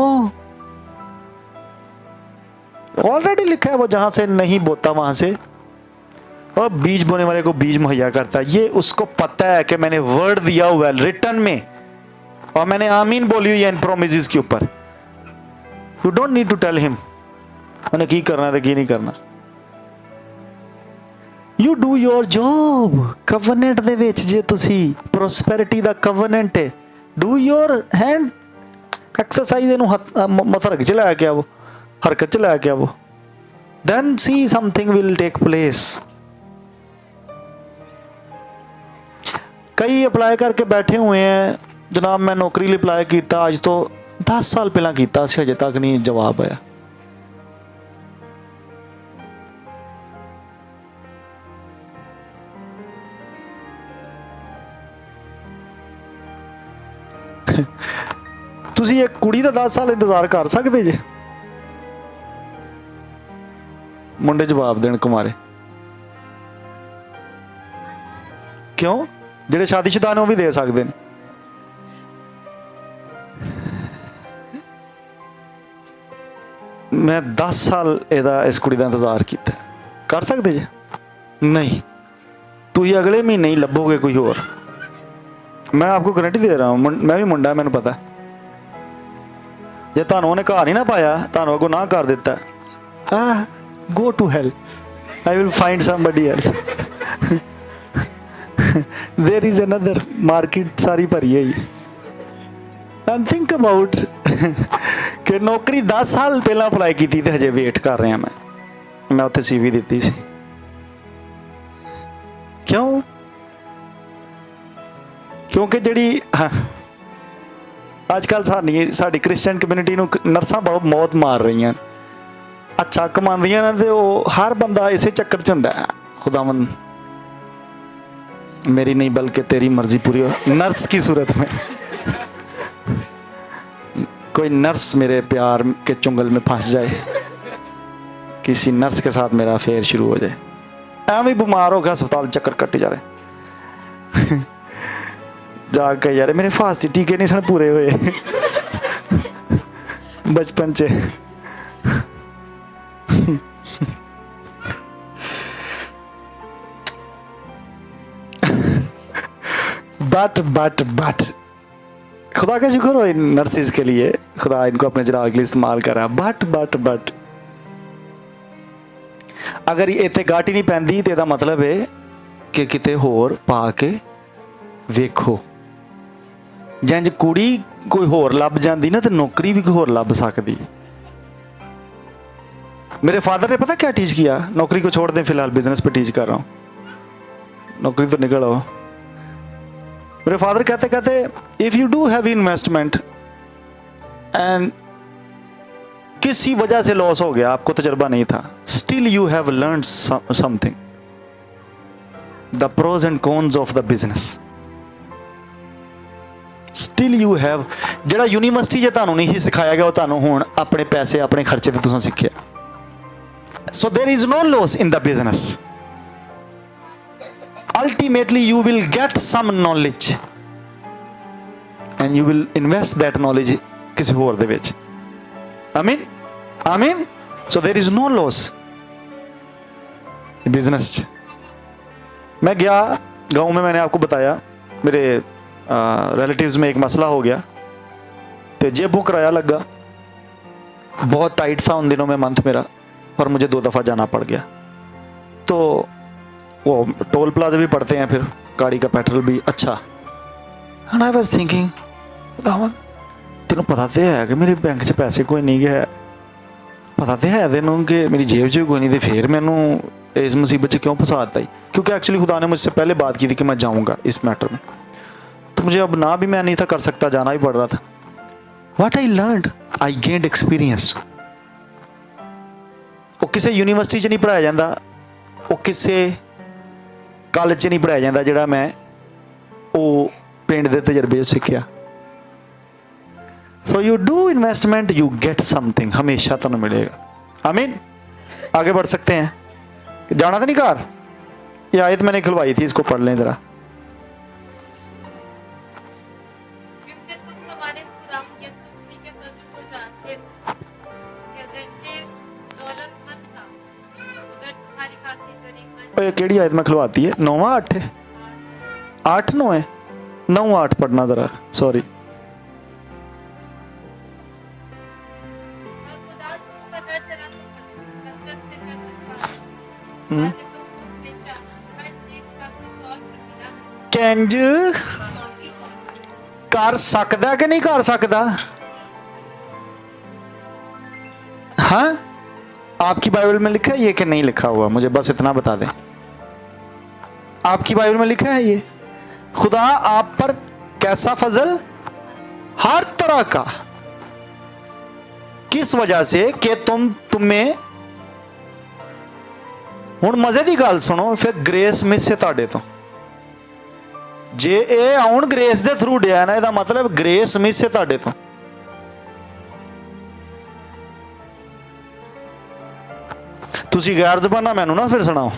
Already लिखा है वो जहां से नहीं बोता वहां से और बीज बोने वाले को बीज मुहैया करता है। ये उसको पता है कि मैंने वर्ड दिया हुआ है रिटर्न में, और मैंने आमीन बोली हुई है इन प्रोमिसेस के ऊपर। You don't need to tell him. उन्हें की करना ते की नहीं करना। You do your job. Covenant दे विच जे तुसी प्रोस्पैरिटी दा कवनेंट है, डू योर हैंड एक्सरसाइज, इनू मथरक च लैके आवो, हरकत च लैके आवो, then see something will take place. कई अप्लाई करके बैठे हुए हैं जनाब, मैं नौकरी लिए अप्लाई किया अज तो 10 साल पहला किया, अजे तक नहीं जवाब आया। तुसी एक कुड़ी दा 10 साल इंतजार कर सकते जे? मुंडे जवाब देन कुमारे, क्यों? जेडे शादीशुदा ने वो भी दे सकते हैं। मैं 10 साल एदा इस कुड़ी दा इंतजार किया, कर सकते जे? नहीं, तुसी अगले महीने ही लभोगे कोई और। मैं आपको गारंटी दे रहा हूँ, मैं भी मुंडा, मैंने पता जे तुहानू उन्हें घर ही ना पाया, तुहानू अगों ना कर दिता, go to hell, I will find somebody else. There is another market सारी भरी है। एंड थिंक अबाउट कि नौकरी 10 साल पहला अप्लाई की थी, हजे वेट कर रहा मैं उत्थे CV दी सी। क्यों? क्योंकि जी अजकल साडी क्रिश्चियन कम्यूनिटी नूं नर्सां बहुत मौत मार रही हैं, अच्छा कमांदियां ने, तो हर बंदा इसे चक्कर च हुंदा है, खुदावंद मेरी नहीं बल्कि तेरी मर्जी पूरी हो। नर्स की सूरत में कोई नर्स मेरे प्यार के चुंगल में फंस जाए, किसी नर्स के साथ मेरा अफेयर शुरू हो जाए, एवं बीमार हो गया अस्पताल चक्कर कट्टे जा रहे जाके, यार मेरे फांसी टीके नहीं सन पूरे हुए बचपन च। बट खुदा का शुक्र हो इन नर्सिस के लिए, खुदा इनको अपने जलाल के लिए इस्तेमाल कर रहा है। बट अगर इतने गाटी नहीं पैंदी तो मतलब है कि किते होर पा के वेखो। जंज कुड़ी कोई होर लभ जाती ना, तो नौकरी भी कोई होर लभ सकती। मेरे फादर ने पता क्या टीच किया? नौकरी को छोड़ दें, फिलहाल बिजनेस पे टीच कर रहा हूँ, नौकरी तो निकल आओ। मेरे फादर कहते if you do have investment and किसी वजह से लॉस हो गया, आपको तजर्बा नहीं था, still you have learned something, the pros and cons of the business, still you have. जिहड़ा यूनिवर्सिटी जे तुहानू नहीं सिखाया गया, वो तुहानू हुण अपने पैसे अपने खर्चे ते तुसां सिक्खिया। So there is no loss in the business. Ultimately you will get some knowledge and you will invest that knowledge किसी होर दे विच। आमीन आमीन। So there is no loss business. मैं गया गांव में, मैंने आपको बताया मेरे रिलेटिव्स में एक मसला हो गया, तो जेबों किराया लगा, बहुत टाइट था उन दिनों में मंथ मेरा, और मुझे 2 दफ़ा जाना पड़ गया। तो वो टोल प्लाजा भी पड़ते हैं, फिर गाड़ी का पेट्रोल भी अच्छा। एंड आई वाज थिंकिंग, तेनों पता तो है कि मेरे बैंक च पैसे कोई नहीं है, पता तो है तेनों कि मेरी जेब च कोई नहीं, तो फिर मैनू इस मुसीबत च क्यों फंसा दिता? क्योंकि एक्चुअली खुदा ने मुझसे पहले बात की थी कि मैं जाऊँगा इस मैटर में, तो मुझे अब ना भी मैं नहीं था कर सकता, जाना ही पड़ रहा था। What I learned, I gained experience. वो किसी यूनिवर्सिटी च नहीं पढ़ाया जाता, वो किसी कॉलेज नहीं पढ़ाया जाता, जिहड़ा मैं वो पिंड दे तजर्बे सीखिया। So you do investment, you get something, हमेशा तुहानू मिलेगा। आमीन। आगे बढ़ सकते हैं, जाना तो नहीं घर? ये आयत मैंने खुलवाई थी, इसको पढ़ लें जरा। केड़ी आयत में खुलवाती है? 9-8 है, 8-9 है, 9-8 पढ़ना जरा, सॉरी। ਕਿੰਜ कर सकता कि नहीं कर सकता? हाँ, आपकी बाइबल में लिखा है ये कि नहीं लिखा हुआ? मुझे बस इतना बता दें, आपकी बाइबल में लिखा है ये? खुदा आप पर कैसा फजल, हर तरह का, किस वजह से कि तुम्हें हुण मजे की गल सुनो, फिर ग्रेस मिस है तुहाडे तो। जे ये आउण ग्रेस दे थ्रू डिया ना, इसदा मतलब ग्रेस मिस है तुहाडे तो। तुसी गैर जबाना मैनू ना फिर सुनाओ।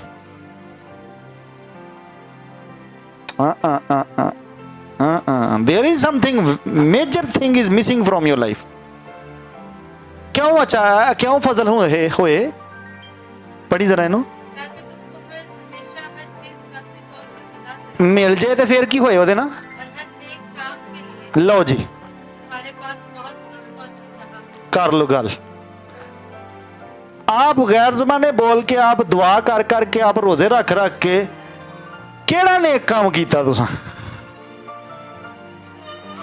There is something, major thing is missing from your life. क्यों अच्छा, क्यों फजल होए? पढ़ी जरा इनू। मिल जाए तो फिर की होए ओदे ना? लो जी, कर लो गल। आप गैर जबाने बोल के, आप दुआ कर करके, आप रोजे रख रख के केड़ा नेक काम कीता तुसां?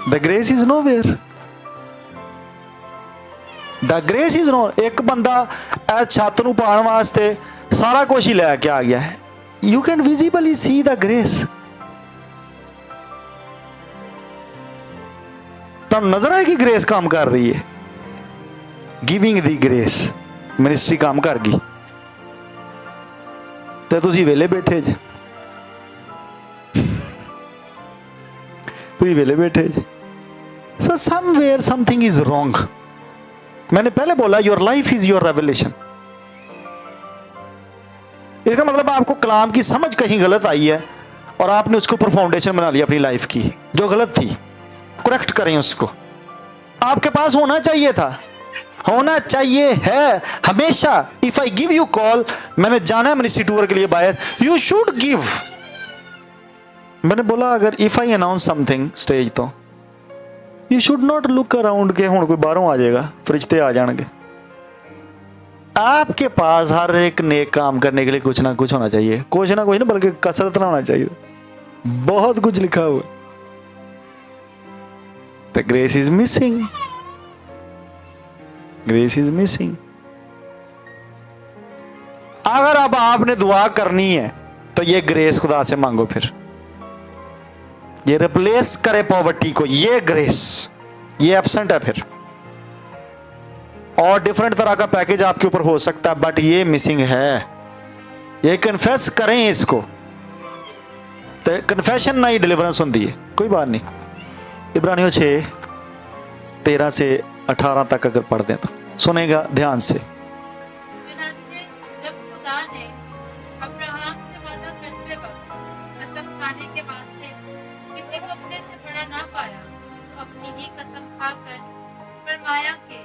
The grace is nowhere, the grace is no. एक बंदा इस छत नूं पाउण वास्ते सारा कुछ ही लैके आ गया है। You can visibly see the grace. तुहानूं नजर आएगी ग्रेस काम कर रही है। गिविंग दी ग्रेस मिनिस्ट्री काम कर गई तो तुसीं वेले बैठे जे, तुसीं वेले बैठे जे। So somewhere something is wrong. मैंने पहले बोला your life is your revelation. इसका मतलब आपको कलाम की समझ कहीं गलत आई है और आपने उसको ऊपर फाउंडेशन बना लिया अपनी लाइफ की, जो गलत थी। करेक्ट करें उसको। आपके पास होना चाहिए था, होना चाहिए है हमेशा। If I give you call, मैंने जाना है मिनिस्ट्री टूर के लिए बाहर, यू शुड गिव। मैंने बोला अगर if I announce something stage तो you should not look around के हुण कोई बाहरों आ जाएगा, फरिश्ते आ जाएंगे। आपके पास हर एक नेक काम करने के लिए कुछ ना कुछ होना चाहिए, कुछ ना कुछ ना, बल्कि कसरत ना होना चाहिए। बहुत कुछ लिखा हुआ है। The grace is missing. Grace is missing. अगर अब आपने दुआ करनी है तो ये ग्रेस खुदा से मांगो, फिर ये रिप्लेस करे पॉवर्टी को। ये ग्रेस, ये एब्सेंट है फिर। और डिफरेंट तरह का पैकेज आपके ऊपर हो सकता है, बट ये मिसिंग है। ये कन्फेस करें इसको, तो कन्फेशन ना ही डिलीवरेंस होती है। कोई बात नहीं। इब्रानियों 6:13 से 18 तक अगर पढ़ दें तो सुनेगा ध्यान से। जब खुदा ने अब्राहम से वादा करते वक्त कसम खाने के वास्ते किसी को अपने से बड़ा ना पाया, तो अपनी ही कसम खाकर फरमाया कि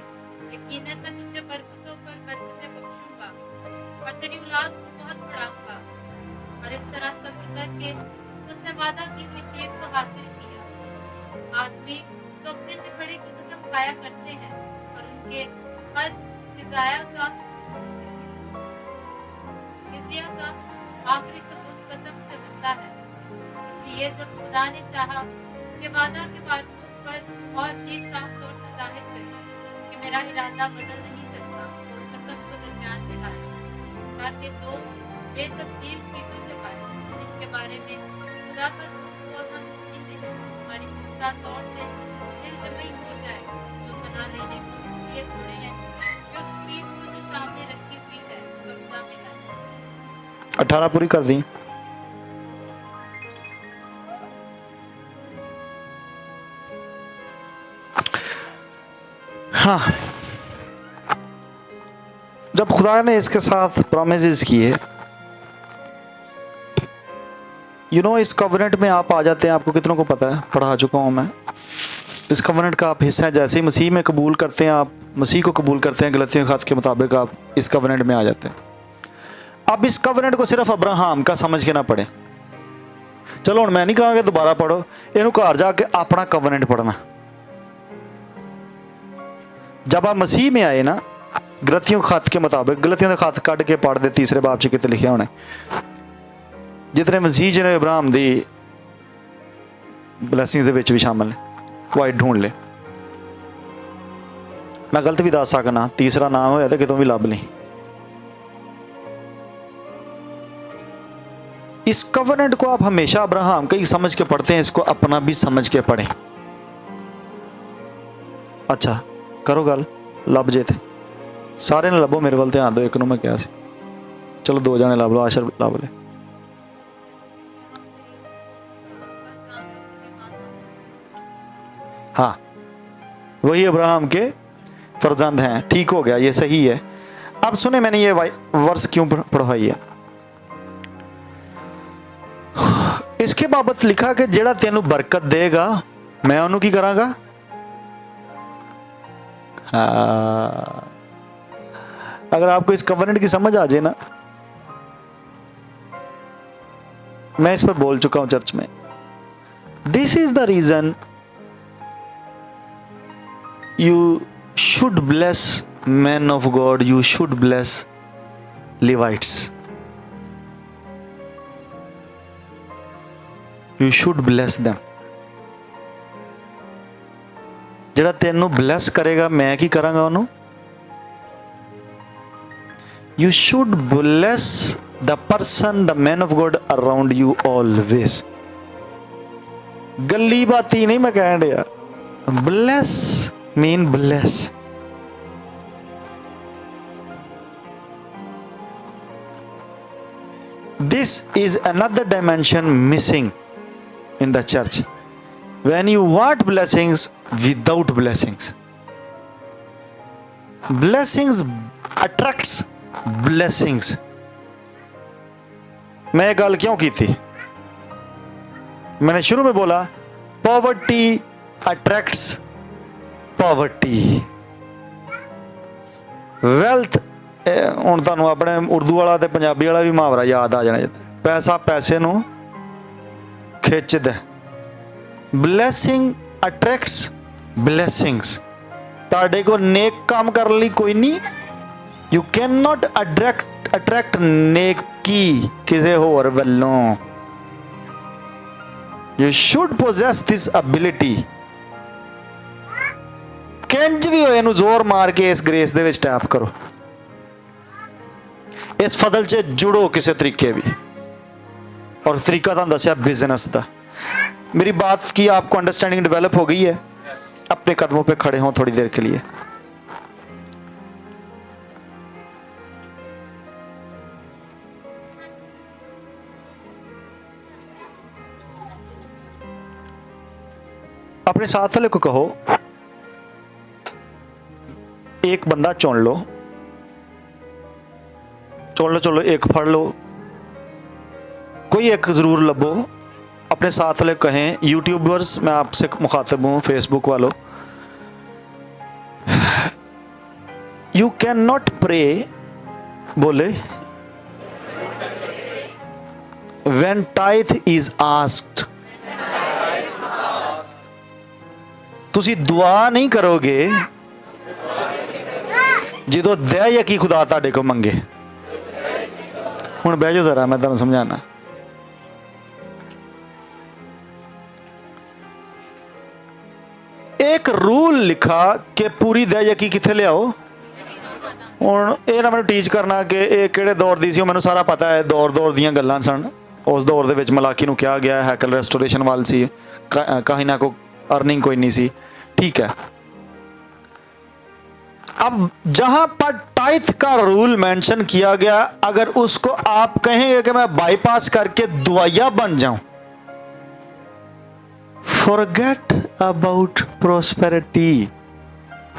यकीनन मैं तुझे बरकतों पर बरकतें बख्शूंगा और तेरी औलाद को बहुत बढ़ाऊंगा। और इस तरह सब्र करके उसने वादा की हुई चीज को हासिल किया। आदमी तो अपने से बड़े की कसम खाया करते हैं और उनके हर जिज़िया का आखिरी सबूत कसम से होता है। इसलिए जब खुदा ने चाहा कि वादा के वारसों पर और एक साफ तौर से जाहिर करे कि मेरा इरादा बदल नहीं सकता, तो कसम को दरमियान में लाया ताकि दो बेतब्दील चीजों से पाए जिनके बारे में खुदा का हमारी पुख्ता तौर से दिल जमी हो जाए, जो बना लेने को इसलिए थोड़े हैं कि उस उम्मीद को जो सामने रखी हुई है कब्जा में लाए। 18 पूरी कर दी। हाँ, जब खुदा ने इसके साथ प्रॉमिसेस किए, इस कवनेंट में आप आ जाते हैं। आपको कितनों को पता है, पढ़ा चुका हूँ मैं। इस कवनेंट का आप हिस्सा है। जैसे ही मसीह में कबूल करते हैं, आप मसीह को कबूल करते हैं, गलतियों के खत के मुताबिक आप इस कवनेंट में आ जाते हैं। अब इस कवनेंट को सिर्फ अब्राहम का समझ के ना पढ़े। चलो हुण मैं नहीं कहा कि दोबारा पढ़ो, इनू घर जाके अपना कवनेंट पढ़ना। जब आप मसीह में आए ना, गलतियों खत के मुताबिक, गलतियों के खत कट के पढ़ दे तीसरे बाब च किते लिखिया होना जितने मसीह ने इब्राहिम दी ब्लैसिंग्स दे विच भी शामिल ने, वो ढूंढ ले। मैं गलत भी दस सकना, तीसरा नाम होया तो कितों भी लभ नहीं। इस कवनेंट को आप हमेशा अब्राहम का ही समझ के पढ़ते हैं, इसको अपना भी समझ के पढ़ें। अच्छा करो गल, लभ जे थे सारे ने लभो, मेरे वाल ध्यान दो। एक नूं मैं कहा सी चलो दो जने लभ लो, आशर लभ ले। हाँ वही अब्राहम के फर्जंद हैं, ठीक हो गया, ये सही है। अब सुने मैंने ये वर्स क्यों पढ़वाई है। इसके बाबत लिखा कि जेड़ा तेनू बरकत देगा मैं उन्होंने की करांगा। हाँ अगर आपको इस कवनेंट की समझ आ जाए ना, मैं इस पर बोल चुका हूं चर्च में। This is the reason you should bless men of God, you should bless Levites, you should bless them। जेड़ा तेनू bless करेगा मैं की करांगा उन्हों। You should bless the person, the man of God around you always। गली बाती नहीं मैं कह रहा, bless mean bless। This is another dimension missing in the church. When you want blessings without blessings, blessings attracts blessings। मैं ये गल क्यों की थी, मैंने शुरू में बोला poverty attracts पॉवर्टी, वेल्थ। हुण तुहानूं अपने उर्दू वाला ते पंजाबी वाला भी मुहावरा याद आ जाना, पैसा पैसे नूं खिच्चदा। Blessing attracts blessings. तुहाडे को नेक काम करने लई कोई नहीं, यू कैन नॉट अट्रैक्ट नेकी किसी होर वल्लों। You should possess this ability. किंज भी होए नूं जोर मार के इस ग्रेस दे विच टैप करो, इस फजल च जुड़ो किसी तरीके भी। और तरीका तुहानूं दस्सिया बिजनेस दा। मेरी बात की आपको अंडरस्टैंडिंग डेवलप हो गई है? अपने कदमों पे खड़े हों थोड़ी देर के लिए। अपने साथ वाले को कहो एक बंदा चुन लो, चलो एक फड़ लो, कोई एक जरूर लभो। अपने साथ वाले कहें, यूट्यूबर्स मैं आपसे मुखातिब हूं, फेसबुक वालों, यू कैन नॉट प्रे, बोले व्हेन टाइथ इज आस्क्ड। तुसी दुआ नहीं करोगे जो दया यकी खुदा तुहाडे को मंगे। हुण बह जाओ जरा, मैं तुहानूं समझाना। एक रूल लिखा कि पूरी दया यकी किथे लियाओ। हुण ये ना मैनूं टीच करना कि ये किहड़े दौर दी सी, मैनूं सारा पता है, दौर दीयां गल्लां सन। उस दौर दे विच मलाकी नूं कहा गया हैकल रेस्टोरेशन वाल सी, कहीं ना को अर्निंग कोई नहीं सी, ठीक है। अब जहां पर टाइथ का रूल मेंशन किया गया, अगर उसको आप कहेंगे कि मैं बाईपास करके दुआया बन जाऊं, forget about prosperity,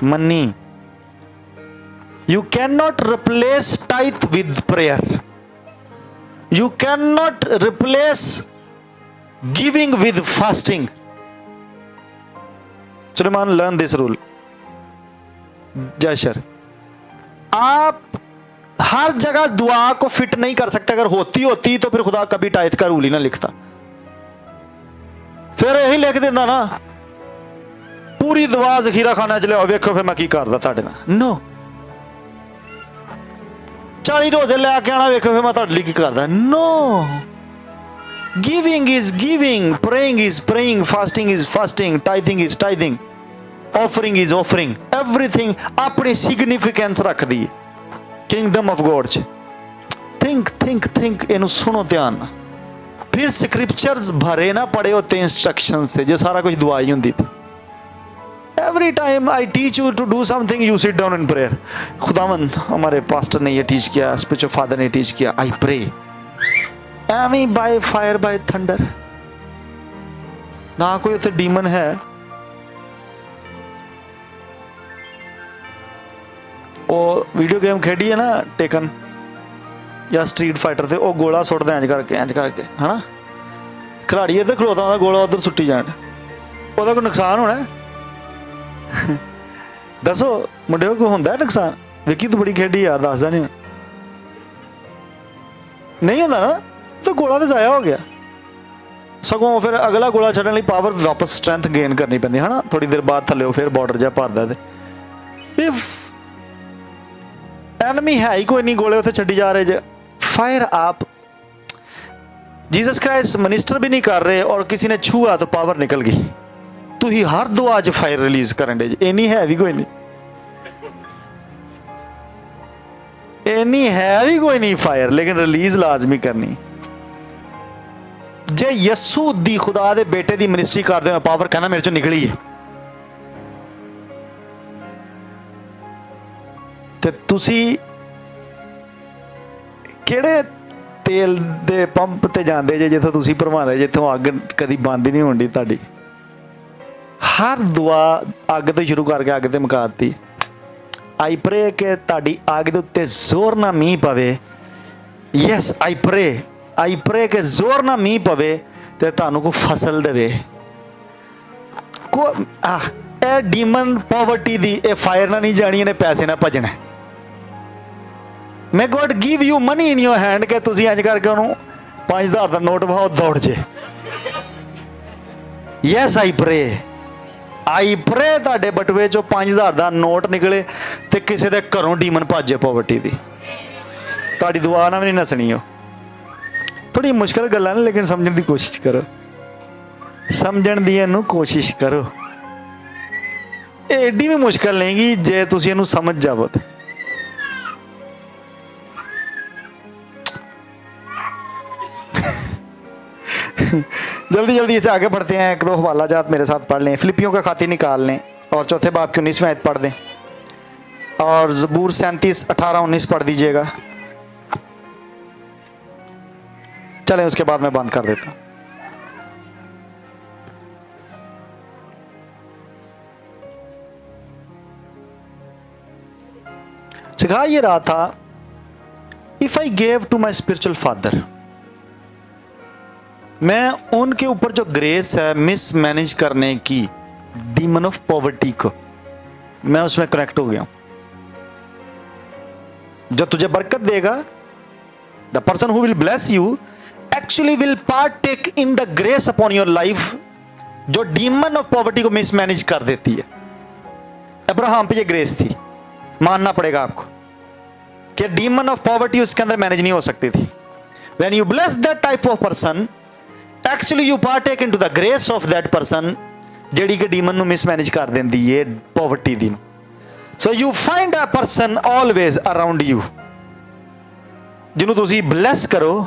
money. You can not replace tithe with prayer, you can not replace giving with fasting. Suleman, learn this rule. जयशर, आप हर जगह दुआ को फिट नहीं कर सकते। अगर होती तो फिर खुदा कभी टाइथ का रूल ही ना लिखता, फिर यही लिख देता ना पूरी दुआ जखीरा खाना च लियाओ, वेखो फिर मैं की करदा तुहाडे नाल। नो, 40 ਰੋਜ਼ੇ ਲੈ ਕੇ ਆਣਾ ਵੇਖੋ ਫਿਰ ਮੈਂ ਤੁਹਾਡੇ ਲਈ ਕੀ ਕਰਦਾ। No, giving is giving, praying is praying, fasting is fasting, tithing is tithing, offering is offering, everything अपनी सिग्निफिकेंस रखदी है किंगडम ऑफ गॉड च। थिंक थिंक थिंक, इनू सुनो ध्यान नाल। फिर स्क्रिप्चर्स भरे ना पड़े होते इंस्ट्रक्शन से, जो सारा कुछ दुआई होंदी थी। Every time I teach you to do something, you sit down in prayer. खुदावंद हमारे पास्टर ने ये टीच किया, स्पिरिचुअल फादर ने टीच किया, आई प्रे एमी बाय फायर बाय थंडर। ना कोई उत्थे डीमन है, वो वीडियो गेम खेडी है ना टेकन या स्ट्रीट फाइटर थे, वो गोला सुटदा इंज करके है ना, खिलाड़ी इधर खलोता होंदा, गोला उधर सुट्टी जाण, ओहदा कोई नुकसान होना है? दसो मुंडे कोई होंदा है नुकसान? विकी तो बड़ी खेडी यार, दसदा नहीं होंदा ना, तो गोला तो जाया हो गया। सगों फिर अगला गोला छड्डण लई पावर वापस स्ट्रेंथ गेन करनी पैंदी है ना, थोड़ी देर बाद थल्ले फिर बॉर्डर जा भरदा। ते इफ एनमी है ही कोई नहीं, गोले उत्थे छड्डी जा रहे जे, फायर आप जीसस क्राइस्ट मिनिस्टर भी नहीं कर रहे और किसी ने छुआ तो पावर निकल गई। तू ही हर दुआ च फायर रिलीज करन दे, इन्नी है भी कोई नहीं, इन्नी है भी कोई नहीं फायर, लेकिन रिलीज लाजमी करनी। जे यसू दी खुदा दे बेटे दी मिनिस्ट्री करदे होए पावर कहना मेरे चों निकली है, ते तुसी किहड़े तेल दे पंप ते जांदे जे जिथों तुसी भरवांदे, जिथों अग कदी बंद ही नहीं होंदी तुहाडी। हर दुआ अग तो शुरू करके अग ते मुकाती। आई प्रे कि तुहाडी अग दे उत्ते जोर ना मींह पवे। यस आई प्रे कि जोर ना मींह पवे ते तुहानू को फसल देवे। को a demon poverty the A fire ना नहीं जानी, इन्हें पैसे ना भजना। मैं God give you money in your hand के तुसी इंज करके उन्होंने 5000 का नोट वहाओ दौड़ जे। यस आई प्रे तुहाडे बटवे चो 5000 का नोट निकले ते किसी दे घरों डीमन भजे पॉवर्टी दी। तुहाडी दुआ ना भी नहीं नसनी हो। थोड़ी मुश्किल गल्लां ने, लेकिन समझण दी कोशिश करो, समझण दी इहनूं कोशिश करो। एडी भी मुश्किल नहीं कि जे तुसीं इहनूं समझ जावो ते। जल्दी जल्दी से आगे बढ़ते हैं, एक दो हवाला जात मेरे साथ पढ़ लें। फिलिपियों का खाती निकाल लें और चौथे बाब की 19वीं आयत पढ़ दें, और ज़बूर 37, 18, 19 पढ़ दीजिएगा। चलें उसके बाद मैं बंद कर देता हूं। सिखा ये रहा था, if I gave to my spiritual father, मैं उनके ऊपर जो ग्रेस है मिस मैनेज करने की, डीमन ऑफ पॉवर्टी को, मैं उसमें कनेक्ट हो गया हूं। जो तुझे बरकत देगा, the person who will bless you actually will partake in the grace upon your life, जो डीमन ऑफ पॉवर्टी को मिस मैनेज कर देती है। अब्राहम पे ये ग्रेस थी, मानना पड़ेगा आपको कि डीमन ऑफ पॉवर्टी उसके अंदर मैनेज नहीं हो सकती थी। When you bless that type of person, actually you partake into the grace of that person, ਜਿਹੜੀ ਕਿ डीमन ਨੂੰ मिसमैनेज कर देंदी है poverty the. So you find a person always around you, ਜਿਹਨੂੰ ਤੁਸੀਂ ਬਲੈਸ ਕਰੋ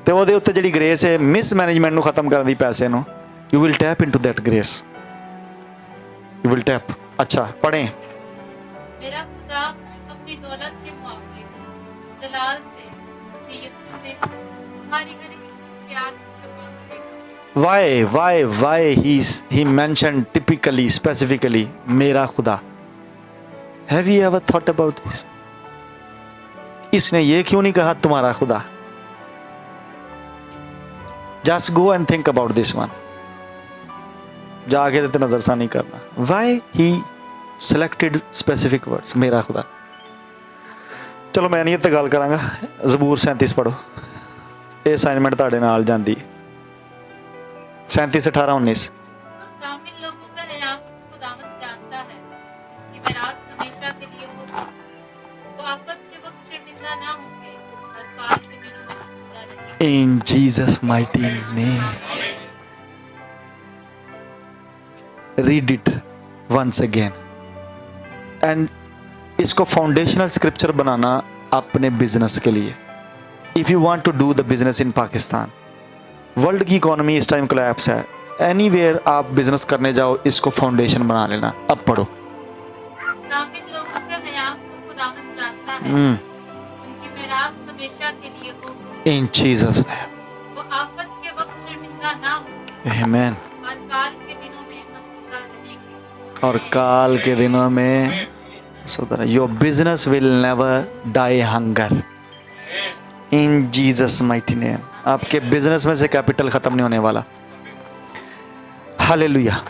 ਤੇ ਉਹਦੇ ਉੱਤੇ ਜਿਹੜੀ ਗ੍ਰੇਸ ਹੈ ਮਿਸਮੈਨੇਜਮੈਂਟ ਨੂੰ ਖਤਮ ਕਰਨ ਦੀ, ਪੈਸੇ ਨੂੰ, you will tap into that grace, you will tap. अच्छा पढ़ें। मेरा खुदा अपनी दौलत के मुआफिक जलाल से मसीह यीशु में हमारी हर एक प्यार क्षमा करेगा। Why he mentioned typically, specifically, मेरा खुदा। Have you ever thought about this? इसने ये क्यों नहीं कहा तुम्हारा खुदा? Just go and think about this one. जाके तो नजरसानी करना। Why he selected specific words, मेरा खुदा। चलो मैं नहीं तो गल करांगा। ज़बूर 37 पढ़ो, ये असाइनमेंट तुहाडे नाल जांदी। 37, 18, 19। कामिल लोगों का इनाम खुदावंद जानता है कि मेराज हमेशा के लिए होगी। वो आफत के वक्त शर्मिंदा ना In Jesus' mighty name. Read it once again. And इसको फाउंडेशनल स्क्रिप्चर बनाना अपने बिजनेस के लिए. If you want to do the business in Pakistan, world की इकोनॉमी इस टाइम कोलैप्स है. एनीवेयर आप बिजनेस करने जाओ, इसको फाउंडेशन बना लेना. अब पढ़ो. कामिल लोगों के हयाम को खुदावंद जानता है. उनकी मेरास हमेशा के लिए होगी. In Jesus' name. वो आफत के वक्त शर्मिंदा ना होंगे. Amen. और काल के दिनों में मसूदा रहेंगे. और काल के दिनों में your business will never die hunger. In Jesus' mighty name. आपके बिजनेस में से कैपिटल खत्म नहीं होने वाला. हालेलुया.